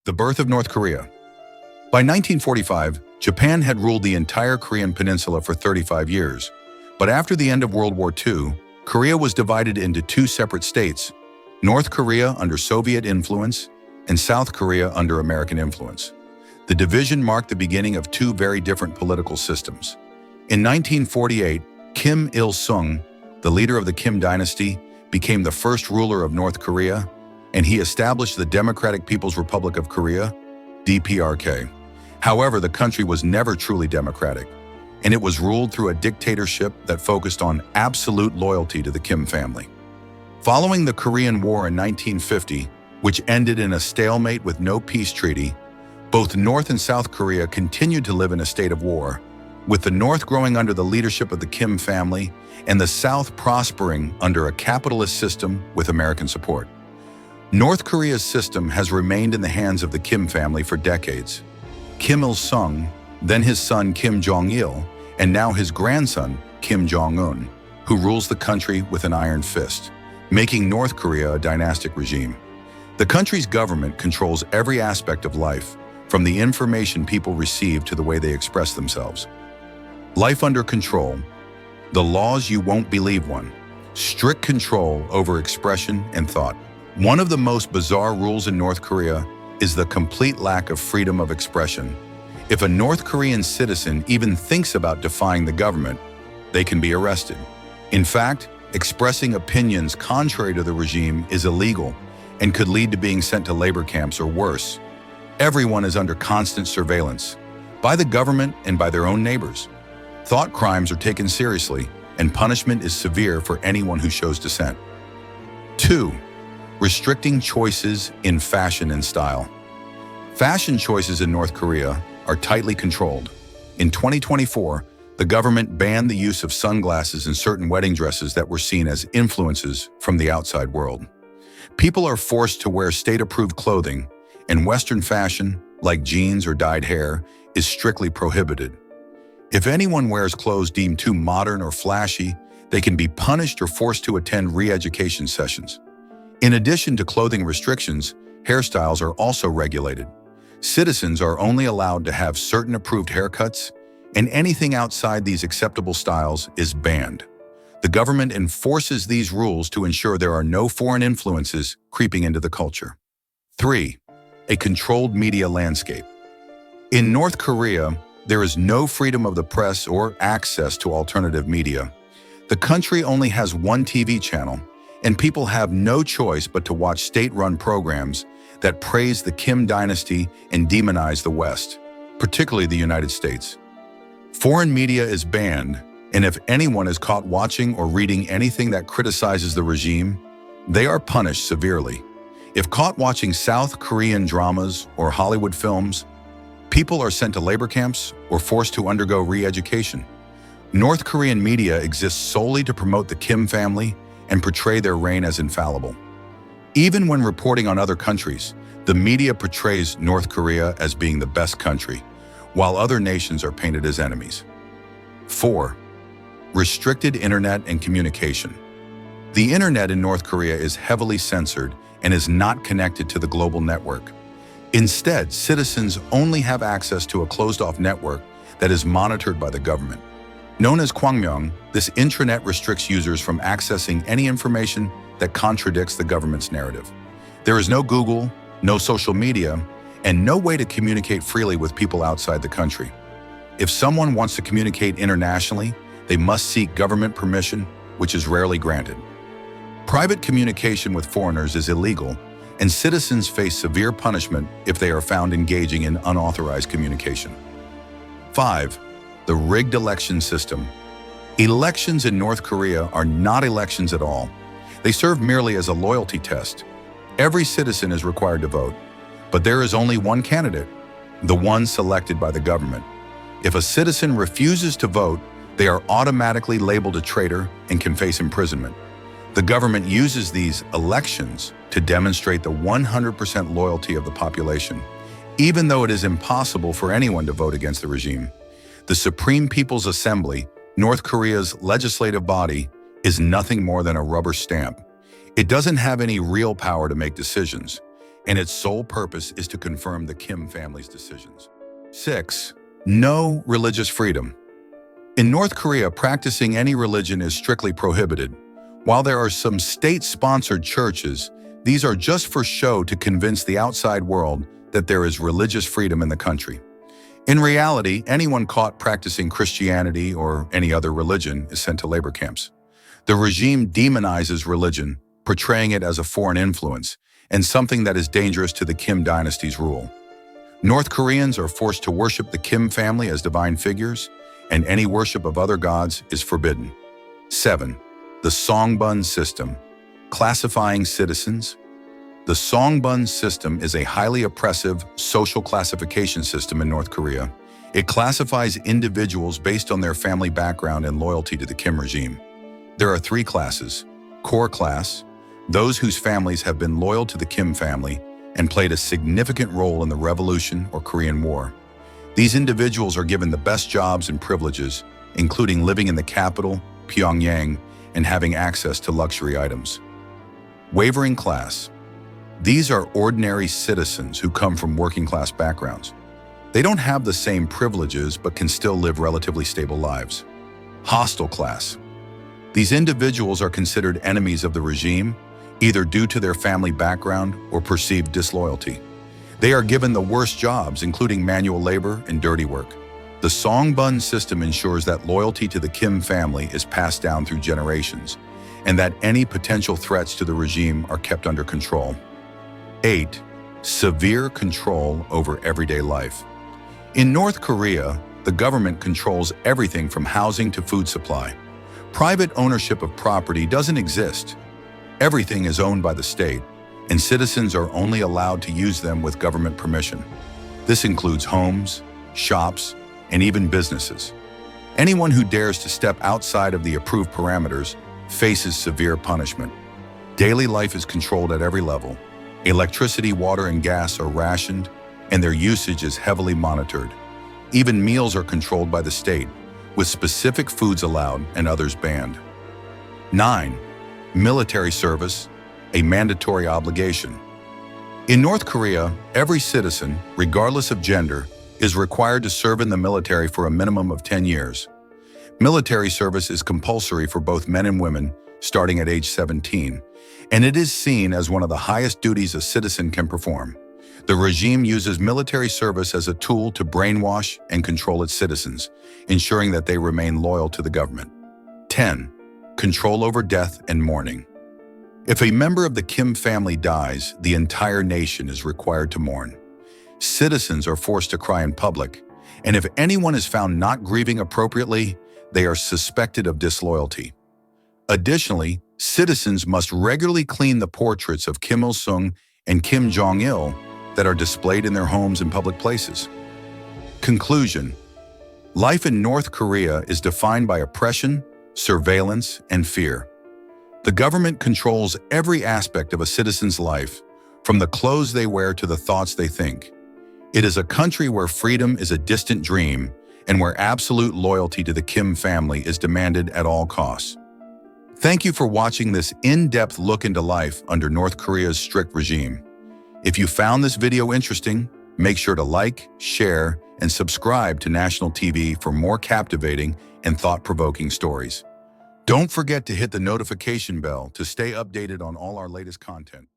The birth of North Korea. By 1945, Japan had ruled the entire Korean peninsula for 35 years. But after the end of World War II, Korea was divided into two separate states, North Korea under Soviet influence and South Korea under American influence. The division marked the beginning of two very different political systems. In 1948, Kim Il-sung, the leader of the Kim dynasty, became the first ruler of North Korea, and he established the Democratic People's Republic of Korea, DPRK. However, the country was never truly democratic, and it was ruled through a dictatorship that focused on absolute loyalty to the Kim family. Following the Korean War in 1950, which ended in a stalemate with no peace treaty, both North and South Korea continued to live in a state of war, with the North growing under the leadership of the Kim family and the South prospering under a capitalist system with American support. North Korea's system has remained in the hands of the Kim family for decades. Kim Il-sung, then his son Kim Jong-il, and now his grandson Kim Jong-un, who rules the country with an iron fist, making North Korea a dynastic regime. The country's government controls every aspect of life, from the information people receive to the way they express themselves. Life under control. The laws you won't believe one. Strict control over expression and thought. One of the most bizarre rules in North Korea is the complete lack of freedom of expression. If a North Korean citizen even thinks about defying the government, they can be arrested. In fact, expressing opinions contrary to the regime is illegal and could lead to being sent to labor camps or worse. Everyone is under constant surveillance, by the government and by their own neighbors. Thought crimes are taken seriously, and punishment is severe for anyone who shows dissent. 2. Restricting choices in fashion and style. Fashion choices in North Korea are tightly controlled. In 2024, the government banned the use of sunglasses in certain wedding dresses that were seen as influences from the outside world. People are forced to wear state-approved clothing, and Western fashion, like jeans or dyed hair, is strictly prohibited. If anyone wears clothes deemed too modern or flashy, they can be punished or forced to attend re-education sessions. In addition to clothing restrictions, hairstyles are also regulated. Citizens are only allowed to have certain approved haircuts, and anything outside these acceptable styles is banned. The government enforces these rules to ensure there are no foreign influences creeping into the culture. 3. A controlled media landscape. In North Korea, there is no freedom of the press or access to alternative media. The country only has one TV channel, and people have no choice but to watch state-run programs that praise the Kim dynasty and demonize the West, particularly the United States. Foreign media is banned, and if anyone is caught watching or reading anything that criticizes the regime, they are punished severely. If caught watching South Korean dramas or Hollywood films, people are sent to labor camps or forced to undergo re-education. North Korean media exists solely to promote the Kim family and portray their reign as infallible. Even when reporting on other countries, the media portrays North Korea as being the best country, while other nations are painted as enemies. 4. Restricted internet and communication. The internet in North Korea is heavily censored and is not connected to the global network. Instead, citizens only have access to a closed-off network that is monitored by the government. Known as Kwangmyeong, this intranet restricts users from accessing any information that contradicts the government's narrative. There is no Google, no social media, and no way to communicate freely with people outside the country. If someone wants to communicate internationally, they must seek government permission, which is rarely granted. Private communication with foreigners is illegal, and citizens face severe punishment if they are found engaging in unauthorized communication. 5. The rigged election system. Elections in North Korea are not elections at all. They serve merely as a loyalty test. Every citizen is required to vote, but there is only one candidate, the one selected by the government. If a citizen refuses to vote, they are automatically labeled a traitor and can face imprisonment. The government uses these elections to demonstrate the 100% loyalty of the population, even though it is impossible for anyone to vote against the regime. The Supreme People's Assembly, North Korea's legislative body, is nothing more than a rubber stamp. It doesn't have any real power to make decisions. and its sole purpose is to confirm the Kim family's decisions. 6. No religious freedom. In North Korea, practicing any religion is strictly prohibited. While there are some state-sponsored churches, these are just for show to convince the outside world that there is religious freedom in the country. In reality, anyone caught practicing Christianity or any other religion is sent to labor camps. The regime demonizes religion, portraying it as a foreign influence and something that is dangerous to the Kim dynasty's rule. North Koreans are forced to worship the Kim family as divine figures, and any worship of other gods is forbidden. 7. The Songbun system. Classifying citizens. The Songbun system is a highly oppressive social classification system in North Korea. It classifies individuals based on their family background and loyalty to the Kim regime. There are 3 classes. Core class, those whose families have been loyal to the Kim family and played a significant role in the Revolution or Korean War. These individuals are given the best jobs and privileges, including living in the capital, Pyongyang, and having access to luxury items. Wavering class. These are ordinary citizens who come from working-class backgrounds. They don't have the same privileges but can still live relatively stable lives. Hostile class. These individuals are considered enemies of the regime, either due to their family background or perceived disloyalty. They are given the worst jobs, including manual labor and dirty work. The Songbun system ensures that loyalty to the Kim family is passed down through generations, and that any potential threats to the regime are kept under control. 8. Severe control over everyday life. In North Korea, the government controls everything from housing to food supply. Private ownership of property doesn't exist. Everything is owned by the state, and citizens are only allowed to use them with government permission. This includes homes, shops, and even businesses. Anyone who dares to step outside of the approved parameters faces severe punishment. Daily life is controlled at every level. Electricity, water, and gas are rationed, and their usage is heavily monitored. Even meals are controlled by the state, with specific foods allowed and others banned. 9. Military service, a mandatory obligation. In North Korea, every citizen, regardless of gender, is required to serve in the military for a minimum of 10 years. Military service is compulsory for both men and women, starting at age 17, and it is seen as one of the highest duties a citizen can perform. The regime uses military service as a tool to brainwash and control its citizens, ensuring that they remain loyal to the government. 10. Control over death and mourning. If a member of the Kim family dies, the entire nation is required to mourn. Citizens are forced to cry in public, and if anyone is found not grieving appropriately, they are suspected of disloyalty. Additionally, citizens must regularly clean the portraits of Kim Il-sung and Kim Jong-il that are displayed in their homes and public places. Conclusion: life in North Korea is defined by oppression, surveillance, and fear. The government controls every aspect of a citizen's life, from the clothes they wear to the thoughts they think. It is a country where freedom is a distant dream and where absolute loyalty to the Kim family is demanded at all costs. Thank you for watching this in-depth look into life under North Korea's strict regime. If you found this video interesting, make sure to like, share, and subscribe to National TV for more captivating and thought-provoking stories. Don't forget to hit the notification bell to stay updated on all our latest content.